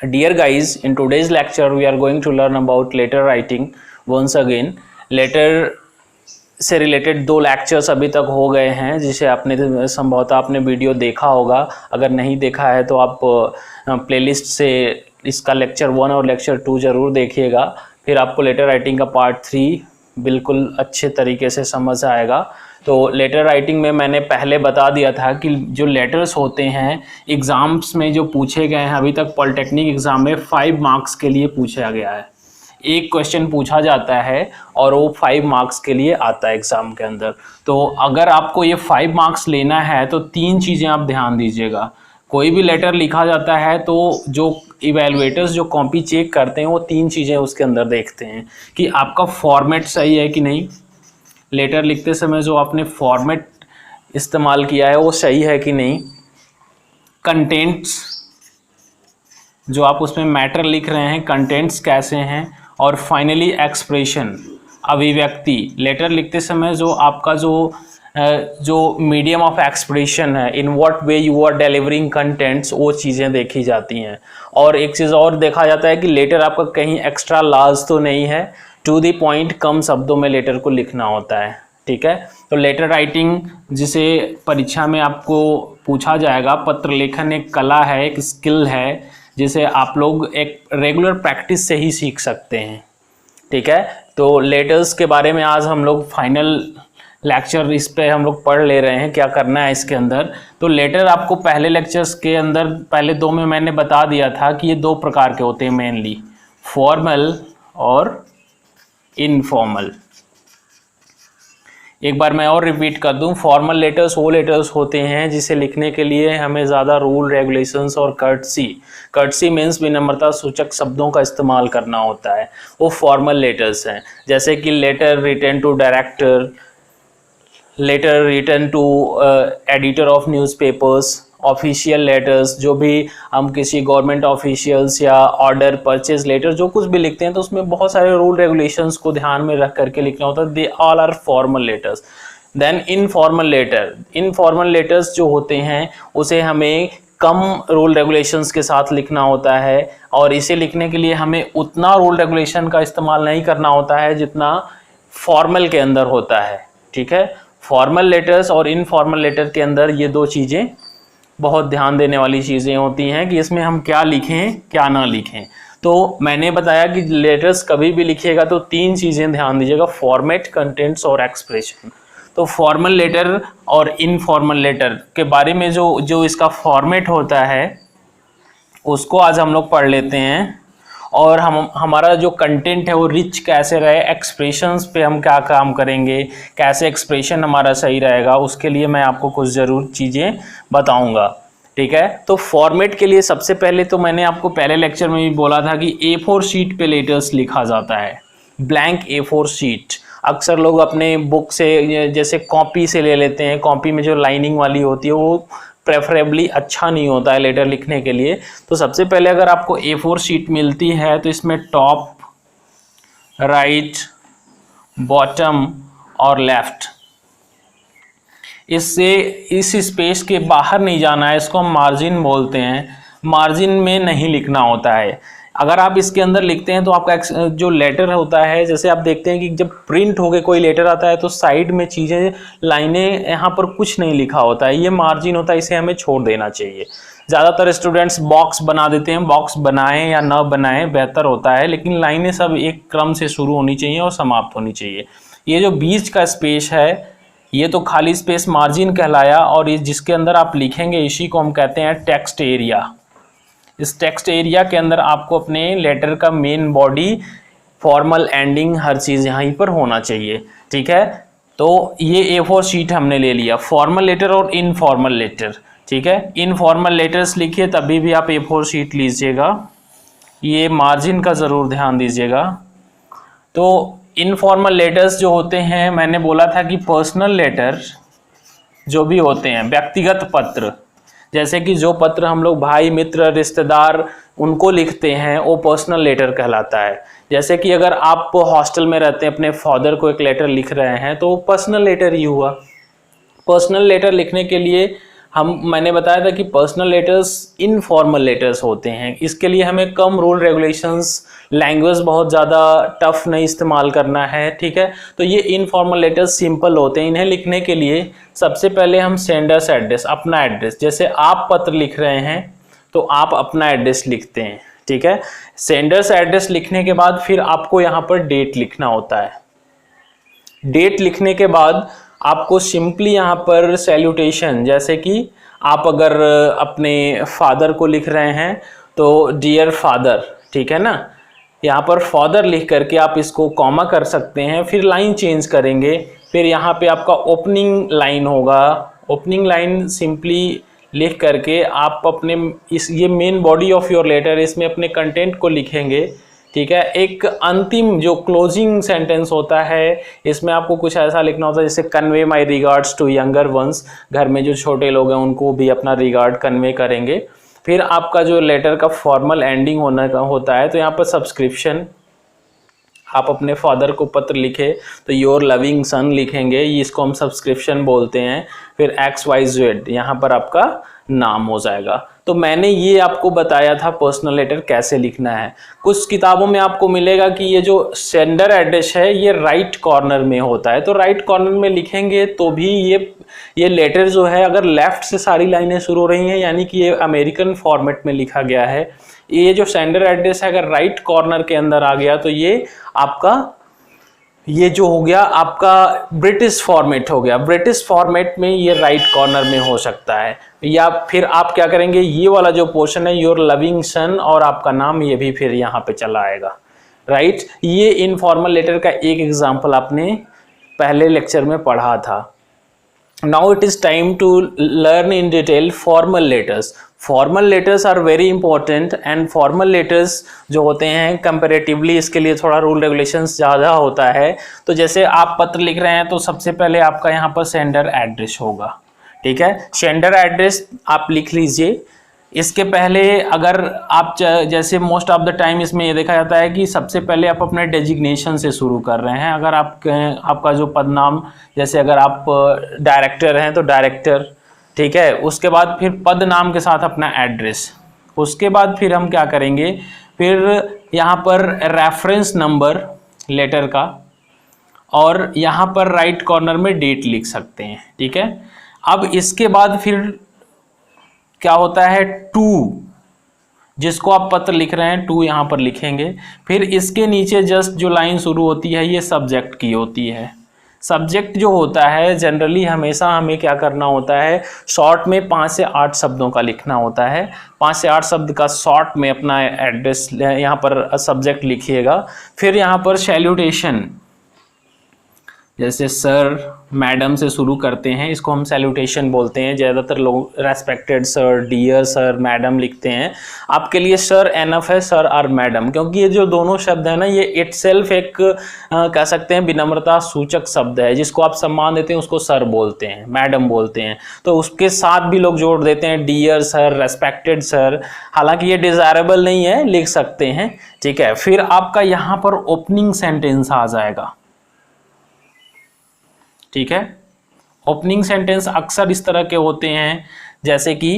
Dear guys, in today's lecture we are going to learn about letter writing once again. Letter से related 2 lectures अभी तक हो गए हैं, जिसे आपने संभवतः आपने वीडियो देखा होगा। अगर नहीं देखा है तो आप प्लेलिस्ट से इसका लेक्चर 1 और लेक्चर 2 ज़रूर देखिएगा, फिर आपको लेटर राइटिंग का पार्ट 3 बिल्कुल अच्छे तरीके से समझ आएगा। तो लेटर राइटिंग में मैंने पहले बता दिया था कि जो लेटर्स होते हैं एग्ज़ाम्स में जो पूछे गए हैं, अभी तक पॉलिटेक्निक एग्ज़ाम में 5 मार्क्स के लिए पूछा गया है। एक क्वेश्चन पूछा जाता है और वो 5 मार्क्स के लिए आता है एग्ज़ाम के अंदर। तो अगर आपको ये 5 मार्क्स लेना है तो 3 चीज़ें आप ध्यान दीजिएगा। कोई भी लेटर लिखा जाता है तो जो इवैल्यूएटर्स जो कॉपी चेक करते हैं वो 3 चीज़ें उसके अंदर देखते हैं कि आपका फॉर्मेट सही है कि नहीं, लेटर लिखते समय जो आपने फॉर्मेट इस्तेमाल किया है वो सही है कि नहीं, कंटेंट्स जो आप उसमें मैटर लिख रहे हैं कंटेंट्स कैसे हैं, और फाइनली एक्सप्रेशन अभिव्यक्ति। लेटर लिखते समय जो आपका जो मीडियम ऑफ एक्सप्रेशन है, in what way you are delivering contents, वो चीज़ें देखी जाती हैं। और एक चीज़ और देखा जाता है कि लेटर आपका कहीं एक्स्ट्रा लार्ज तो नहीं है, टू द पॉइंट कम शब्दों में लेटर को लिखना होता है। ठीक है, तो लेटर राइटिंग जिसे परीक्षा में आपको पूछा जाएगा, पत्र लेखन एक कला है, एक स्किल है जिसे आप लोग एक रेगुलर प्रैक्टिस से ही सीख सकते हैं। ठीक है, तो लेटर्स के बारे में आज हम लोग फाइनल लेक्चर इस पे हम लोग पढ़ ले रहे हैं, क्या करना है इसके अंदर। तो लेटर आपको पहले लेक्चर्स के अंदर पहले 2 में मैंने बता दिया था कि ये 2 प्रकार के होते हैं मेनली, फॉर्मल और इनफॉर्मल। एक बार मैं और रिपीट कर दूं, फॉर्मल लेटर्स वो लेटर्स होते हैं जिसे लिखने के लिए हमें ज़्यादा रूल रेगुलेशंस और कर्टसी मीन्स विनम्रता सूचक शब्दों का इस्तेमाल करना होता है, वो फॉर्मल लेटर्स हैं। जैसे कि letter written to director, letter written to editor of newspapers, official letters, जो भी हम किसी गवर्नमेंट ऑफिशियल्स या ऑर्डर परचेज लेटर जो कुछ भी लिखते हैं तो उसमें बहुत सारे रूल रेगुलेशंस को ध्यान में रख करके लिखना होता है। They all are formal letters. Then informal letters जो होते हैं उसे हमें कम रूल रेगुलेशंस के साथ लिखना होता है, और इसे लिखने के लिए हमें उतना रूल रेगुलेशन का इस्तेमाल नहीं करना होता है जितना फॉर्मल के अंदर होता है। ठीक है, फॉर्मल लेटर्स और इनफॉर्मल लेटर के अंदर ये 2 चीज़ें बहुत ध्यान देने वाली चीज़ें होती हैं कि इसमें हम क्या लिखें क्या ना लिखें। तो मैंने बताया कि लेटर्स कभी भी लिखिएगा तो 3 चीज़ें ध्यान दीजिएगा, फॉर्मेट, कंटेंट्स और एक्सप्रेशन। तो फॉर्मल लेटर और इनफॉर्मल लेटर के बारे में जो इसका फॉर्मेट होता है उसको आज हम लोग पढ़ लेते हैं, और हमारा जो कंटेंट है वो रिच कैसे रहे, एक्सप्रेशंस पे हम क्या काम करेंगे, कैसे एक्सप्रेशन हमारा सही रहेगा, उसके लिए मैं आपको कुछ ज़रूर चीज़ें बताऊंगा। ठीक है, तो फॉर्मेट के लिए सबसे पहले तो मैंने आपको पहले लेक्चर में भी बोला था कि A4 शीट पे लेटर्स लिखा जाता है, ब्लैंक A4 शीट। अक्सर लोग अपने बुक से जैसे कॉपी से ले लेते हैं, कॉपी में जो लाइनिंग वाली होती है वो प्रेफरेबली अच्छा नहीं होता है लेटर लिखने के लिए। तो सबसे पहले अगर आपको A4 शीट मिलती है तो इसमें टॉप, राइट, बॉटम और लेफ्ट, इससे इस स्पेस के बाहर नहीं जाना है, इसको हम मार्जिन बोलते हैं। मार्जिन में नहीं लिखना होता है। अगर आप इसके अंदर लिखते हैं तो आपका जो लेटर होता है, जैसे आप देखते हैं कि जब प्रिंट होके कोई लेटर आता है तो साइड में चीज़ें, लाइनें, यहाँ पर कुछ नहीं लिखा होता है, ये मार्जिन होता है, इसे हमें छोड़ देना चाहिए। ज़्यादातर स्टूडेंट्स बॉक्स बना देते हैं, बॉक्स बनाएं या ना बनाएं बेहतर होता है, लेकिन लाइनें सब एक क्रम से शुरू होनी चाहिए और समाप्त होनी चाहिए। ये जो बीच का स्पेस है ये तो खाली स्पेस मार्जिन कहलाया, और ये जिसके अंदर आप लिखेंगे इसी को हम कहते हैं टेक्स्ट एरिया। इस टेक्स्ट एरिया के अंदर आपको अपने लेटर का मेन बॉडी, फॉर्मल एंडिंग, हर चीज़ यहाँ पर होना चाहिए। ठीक है, तो ये A4 शीट हमने ले लिया, फॉर्मल लेटर और इनफॉर्मल लेटर। ठीक है, इनफॉर्मल लेटर्स लिखिए तभी भी आप A4 शीट लीजिएगा, ये मार्जिन का ज़रूर ध्यान दीजिएगा। तो इनफॉर्मल लेटर्स जो होते हैं, मैंने बोला था कि पर्सनल लेटर जो भी होते हैं, व्यक्तिगत पत्र, जैसे कि जो पत्र हम लोग भाई, मित्र, रिश्तेदार उनको लिखते हैं वो पर्सनल लेटर कहलाता है। जैसे कि अगर आप हॉस्टल में रहते हैं, अपने फादर को एक लेटर लिख रहे हैं तो पर्सनल लेटर ही हुआ। पर्सनल लेटर लिखने के लिए मैंने बताया था कि पर्सनल लेटर्स इनफॉर्मल लेटर्स होते हैं, इसके लिए हमें कम रूल रेगुलेशंस, लैंग्वेज बहुत ज़्यादा टफ नहीं इस्तेमाल करना है, ठीक है। तो ये इनफॉर्मल लेटर्स सिंपल होते हैं। इन्हें लिखने के लिए सबसे पहले हम सेंडर्स एड्रेस, अपना एड्रेस, जैसे आप पत्र लिख रहे हैं तो आप अपना एड्रेस लिखते हैं, ठीक है। सेंडर्स एड्रेस लिखने के बाद फिर आपको यहाँ पर डेट लिखना होता है। डेट लिखने के बाद आपको सिंपली यहाँ पर सैल्यूटेशन, जैसे कि आप अगर अपने फादर को लिख रहे हैं तो डियर फादर, ठीक है ना, यहाँ पर फादर लिख करके आप इसको कॉमा कर सकते हैं, फिर लाइन चेंज करेंगे, फिर यहाँ पे आपका ओपनिंग लाइन होगा। ओपनिंग लाइन सिंपली लिख करके आप अपने ये main body of your letter, इसमें अपने कंटेंट को लिखेंगे, ठीक है। एक अंतिम जो क्लोजिंग सेंटेंस होता है, इसमें आपको कुछ ऐसा लिखना होता है जैसे convey my regards to younger ones, घर में जो छोटे लोग हैं उनको भी अपना रिगार्ड कन्वे करेंगे। फिर आपका जो लेटर का फॉर्मल एंडिंग होना का होता है, तो यहाँ पर सब्सक्रिप्शन, आप अपने फादर को पत्र लिखे तो योर लविंग सन लिखेंगे, इसको हम सब्सक्रिप्शन बोलते हैं। फिर XYZ यहाँ पर आपका नाम हो जाएगा। तो मैंने ये आपको बताया था पर्सनल लेटर कैसे लिखना है। कुछ किताबों में आपको मिलेगा कि ये जो सेंडर एड्रेस है ये राइट कॉर्नर में होता है, तो राइट कॉर्नर में लिखेंगे तो भी ये लेटर जो है, अगर लेफ्ट से सारी लाइनें शुरू हो रही हैं यानी कि ये अमेरिकन फॉर्मेट में लिखा गया है। ये जो सेंडर एड्रेस है अगर राइट कॉर्नर के अंदर आ गया तो ये आपका, ये जो हो गया आपका ब्रिटिश फॉर्मेट हो गया। ब्रिटिश फॉर्मेट में ये राइट कॉर्नर में हो सकता है। या फिर आप क्या करेंगे, ये वाला जो पोर्शन है योर लविंग सन और आपका नाम, ये भी फिर यहाँ पे चला आएगा, राइट। ये इनफॉर्मल लेटर का एक एग्जाम्पल आपने पहले लेक्चर में पढ़ा था। Now it is time to learn in detail formal letters. Formal letters are very important and formal letters जो होते हैं comparatively इसके लिए थोड़ा रूल रेगुलेशंस ज़्यादा होता है। तो जैसे आप पत्र लिख रहे हैं तो सबसे पहले आपका यहाँ पर सेंडर एड्रेस होगा, ठीक है। सेंडर एड्रेस आप लिख लीजिए। इसके पहले अगर आप जैसे मोस्ट ऑफ द टाइम इसमें ये देखा जाता है कि सबसे पहले आप अपने डेजिग्नेशन से शुरू कर रहे हैं। अगर आपका जो पदनाम, जैसे अगर आप डायरेक्टर हैं तो डायरेक्टर, ठीक है। उसके बाद फिर पद नाम के साथ अपना एड्रेस। उसके बाद फिर हम क्या करेंगे, फिर यहाँ पर रेफरेंस नंबर लेटर का, और यहाँ पर राइट कॉर्नर में डेट लिख सकते हैं, ठीक है। अब इसके बाद फिर क्या होता है, टू, जिसको आप पत्र लिख रहे हैं टू यहाँ पर लिखेंगे। फिर इसके नीचे जस्ट जो लाइन शुरू होती है ये सब्जेक्ट की होती है। सब्जेक्ट जो होता है जनरली हमेशा हमें क्या करना होता है, शॉर्ट में 5 से 8 शब्दों का लिखना होता है। 5 से 8 शब्द का शॉर्ट में अपना एड्रेस यहाँ पर सब्जेक्ट लिखिएगा। फिर यहाँ पर सैल्यूटेशन, जैसे सर मैडम से शुरू करते हैं, इसको हम सैल्यूटेशन बोलते हैं। ज़्यादातर लोग respected sir, dear sir, madam लिखते हैं। आपके लिए सर एनफ है, सर और मैडम, क्योंकि ये जो दोनों शब्द है ना, ये इटसेल्फ एक कह सकते हैं विनम्रता सूचक शब्द है। जिसको आप सम्मान देते हैं उसको सर बोलते हैं, मैडम बोलते हैं। तो उसके साथ भी लोग जोड़ देते हैं डियर सर, रेस्पेक्टेड सर। हालांकि ये डिज़ायरेबल नहीं है, लिख सकते हैं, ठीक है। फिर आपका यहाँ पर ओपनिंग सेंटेंस आ जाएगा, ठीक है। ओपनिंग सेंटेंस अक्सर इस तरह के होते हैं, जैसे कि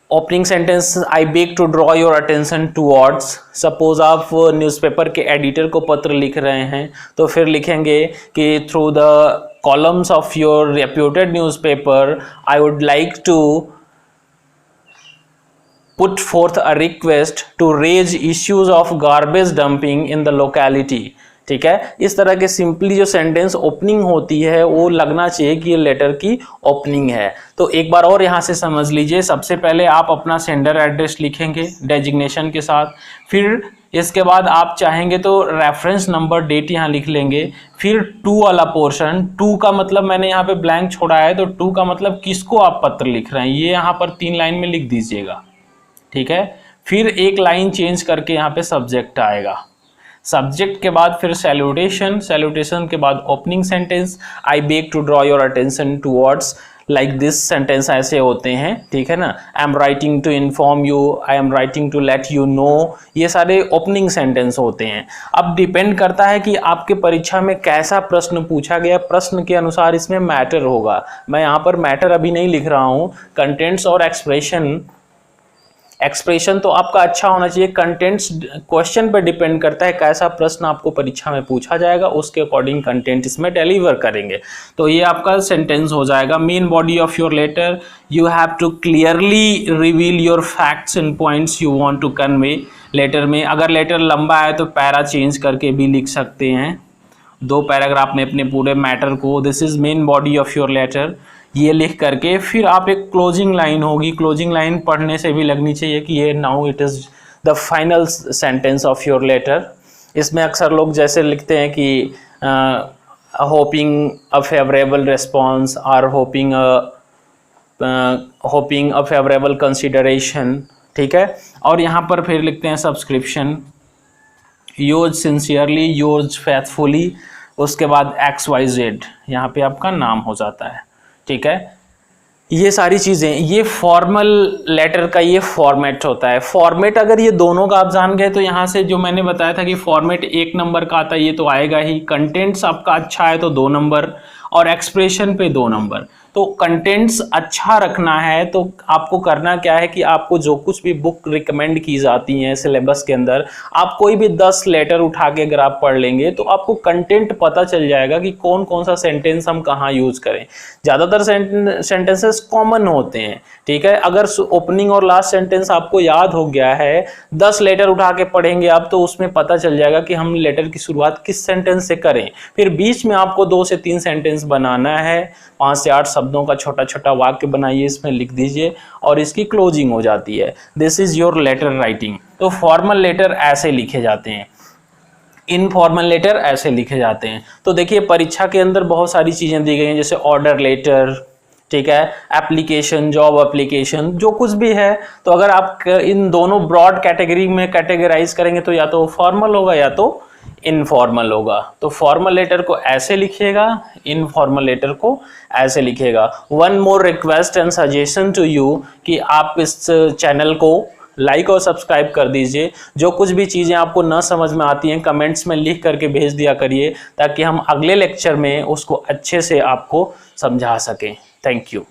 opening sentence, I beg to draw your attention towards. Suppose आप न्यूज़पेपर के एडिटर को पत्र लिख रहे हैं तो फिर लिखेंगे कि through the columns of your reputed newspaper I would like to put forth a request to raise issues of garbage dumping in the locality, ठीक है। इस तरह के सिंपली जो सेंटेंस ओपनिंग होती है वो लगना चाहिए कि ये लेटर की ओपनिंग है। तो एक बार और यहाँ से समझ लीजिए, सबसे पहले आप अपना सेंडर एड्रेस लिखेंगे डेजिग्नेशन के साथ। फिर इसके बाद आप चाहेंगे तो रेफरेंस नंबर, डेट यहाँ लिख लेंगे। फिर टू वाला पोर्शन, टू का मतलब मैंने यहाँ पे ब्लैंक छोड़ा है, तो टू का मतलब किसको आप पत्र लिख रहे हैं, ये यहाँ पर 3 लाइन में लिख दीजिएगा, ठीक है। फिर एक लाइन चेंज करके यहाँ पे सब्जेक्ट आएगा। सब्जेक्ट के बाद फिर सैल्यूटेशन, सैल्यूटेशन के बाद opening sentence, I beg to draw your attention towards, like this sentence ऐसे होते हैं, ठीक है ना। I am writing to inform you, I am writing to let you know, ये सारे ओपनिंग सेंटेंस होते हैं। अब डिपेंड करता है कि आपके परीक्षा में कैसा प्रश्न पूछा गया, प्रश्न के अनुसार इसमें मैटर होगा। मैं यहाँ पर मैटर अभी नहीं लिख रहा हूँ। कंटेंट्स और एक्सप्रेशन तो आपका अच्छा होना चाहिए। कंटेंट्स क्वेश्चन पर डिपेंड करता है कैसा प्रश्न आपको परीक्षा में पूछा जाएगा, उसके अकॉर्डिंग कंटेंट इसमें डिलीवर करेंगे। तो ये आपका सेंटेंस हो जाएगा। Main body of your letter, you have to clearly reveal your facts and points you want to convey. Letter में अगर लेटर लंबा है तो पैरा चेंज करके भी लिख सकते हैं, 2 पैराग्राफ में अपने पूरे मैटर को, this is main body of your letter, ये लिख करके फिर आप एक क्लोजिंग लाइन होगी, क्लोजिंग लाइन पढ़ने से भी लगनी चाहिए कि ये now it is the final sentence of your letter. इसमें अक्सर लोग जैसे लिखते हैं कि होपिंग अ फेवरेबल रिस्पॉन्स और होपिंग अ फेवरेबल कंसिडरेशन, ठीक है। और यहाँ पर फिर लिखते हैं subscription, yours sincerely, yours faithfully, उसके बाद XYZ, यहाँ पे आपका नाम हो जाता है, ठीक है। ये सारी चीज़ें, ये फॉर्मल लेटर का ये फॉर्मेट होता है। फॉर्मेट अगर ये दोनों का आप जान गए तो यहाँ से जो मैंने बताया था कि फॉर्मेट 1 नंबर का आता है, ये तो आएगा ही। कंटेंट्स आपका अच्छा है तो 2 नंबर, और एक्सप्रेशन पे 2 नंबर। तो कंटेंट्स अच्छा रखना है तो आपको करना क्या है कि आपको जो कुछ भी बुक रिकमेंड की जाती हैं सिलेबस के अंदर, आप कोई भी 10 लेटर उठा के अगर आप पढ़ लेंगे तो आपको कंटेंट पता चल जाएगा कि कौन कौन सा सेंटेंस हम कहाँ यूज करें। ज़्यादातर सेंटेंसेस कॉमन होते हैं, ठीक है। अगर ओपनिंग और लास्ट सेंटेंस आपको याद हो गया है, 10 लेटर उठा के पढ़ेंगे आप तो उसमें पता चल जाएगा कि हम लेटर की शुरुआत किस सेंटेंस से करें। फिर बीच में आपको 2 से 3 सेंटेंस बनाना है, 5 से 8 शब्दों का छोटा छोटा वाक्य बनाइए, इसमें लिख दीजिए और इसकी क्लोजिंग हो जाती है। This is your letter writing. तो फॉर्मल लेटर ऐसे लिखे जाते हैं, इनफॉर्मल लेटर ऐसे लिखे जाते हैं। तो देखिए परीक्षा के अंदर बहुत सारी चीज़ें दी गई हैं, जैसे ऑर्डर लेटर, ठीक है, एप्लीकेशन, जॉब एप्लीकेशन, जो कुछ भी है। तो अगर आप इन दोनों ब्रॉड कैटेगरी में कैटेगराइज करेंगे तो या तो फॉर्मल होगा या तो इनफॉर्मल होगा। तो फॉर्मल लेटर को ऐसे लिखिएगा, इनफॉर्मल लेटर को ऐसे लिखिएगा। One more request and suggestion to you कि आप इस चैनल को लाइक और सब्सक्राइब कर दीजिए। जो कुछ भी चीज़ें आपको न समझ में आती हैं कमेंट्स में लिख करके भेज दिया करिए, ताकि हम अगले लेक्चर में उसको अच्छे से आपको समझा सकें। Thank you.